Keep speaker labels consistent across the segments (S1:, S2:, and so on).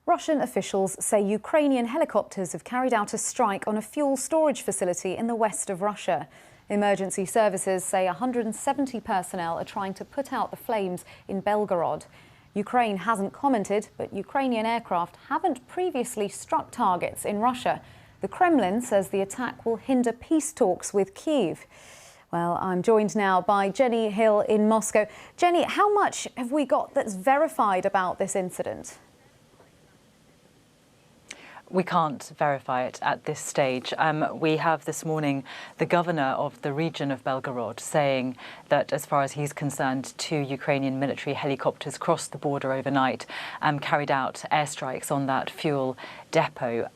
S1: Russian officials say Ukrainian helicopters have carried out a strike on a fuel storage facility in the west of Russia. Emergency services say 170 personnel are trying to put out the flames in Belgorod. Ukraine hasn't commented, but Ukrainian aircraft haven't previously struck targets in Russia. The Kremlin says the attack will hinder peace talks with Kyiv. Well, I'm joined now by Jenny Hill in Moscow. Jenny, how much have we got that's verified about this incident?
S2: We can't verify it at this stage. We have this morning the governor of the region of Belgorod saying that, as far as he's concerned, 2 Ukrainian military helicopters crossed the border overnight and carried out airstrikes on that fuel depot.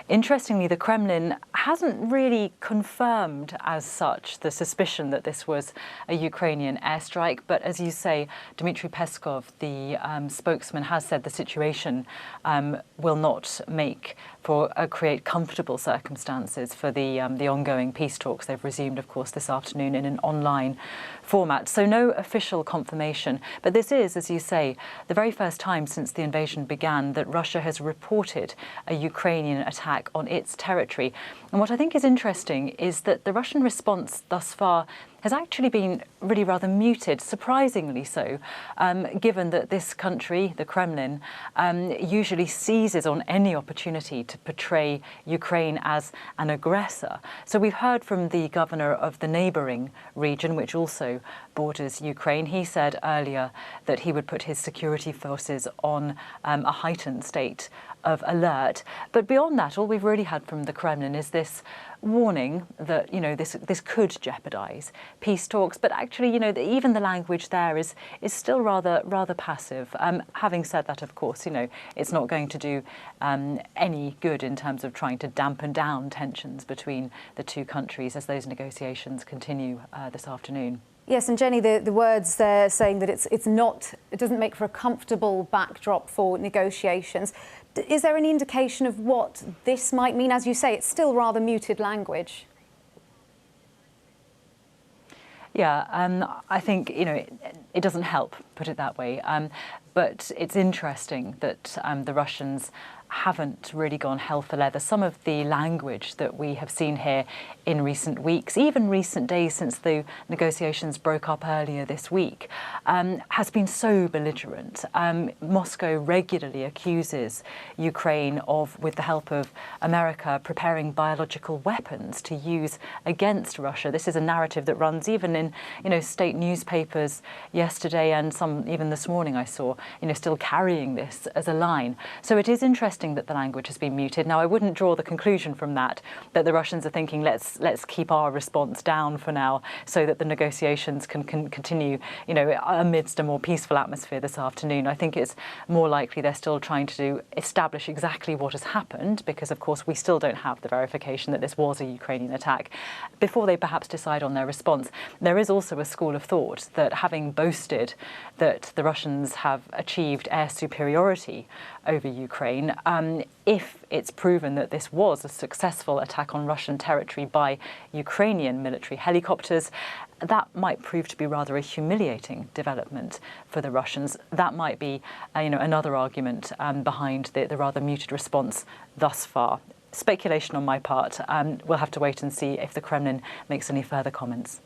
S2: Interestingly, the Kremlin hasn't really confirmed as such the suspicion that this was a Ukrainian airstrike. But as you say, Dmitry Peskov, the spokesman, has said the situation will not create comfortable circumstances for the ongoing peace talks. They've resumed, of course, this afternoon in an online format. So no official confirmation. But this is, as you say, the very first time since the invasion began that Russia has reported a Ukrainian attack on its territory. And what I think is interesting is that the Russian response thus far has actually been really rather muted, surprisingly so, given that this country, the Kremlin, usually seizes on any opportunity to portray Ukraine as an aggressor. So we've heard from the governor of the neighbouring region, which also borders Ukraine. He said earlier that he would put his security forces on a heightened state of alert. But beyond that, all we've really had from the Kremlin is this warning that, this could jeopardise peace talks. But actually, even the language there is still rather passive. Having said that, of course, it's not going to do any good in terms of trying to dampen down tensions between the two countries as those negotiations continue this afternoon.
S1: Yes, and Jenny, the words there saying that it doesn't make for a comfortable backdrop for negotiations. Is there any indication of what this might mean? As you say, it's still rather muted language.
S2: Yeah, I think, it doesn't help, put it that way. But it's interesting that the Russians haven't really gone hell for leather. Some of the language that we have seen here in recent weeks, even recent days since the negotiations broke up earlier this week, has been so belligerent. Moscow regularly accuses Ukraine of, with the help of America, preparing biological weapons to use against Russia. This is a narrative that runs even in, state newspapers yesterday, and some even this morning I saw, still carrying this as a line. So it is interesting that the language has been muted. Now, I wouldn't draw the conclusion from that the Russians are thinking, let's keep our response down for now so that the negotiations can continue, amidst a more peaceful atmosphere this afternoon. I think it's more likely they're still trying to establish exactly what has happened, because, of course, we still don't have the verification that this was a Ukrainian attack, before they perhaps decide on their response. There is also a school of thought that, having boasted that the Russians have achieved air superiority over Ukraine, if it's proven that this was a successful attack on Russian territory by Ukrainian military helicopters, that might prove to be rather a humiliating development for the Russians. That might be, another argument behind the rather muted response thus far. Speculation on my part. We'll have to wait and see if the Kremlin makes any further comments.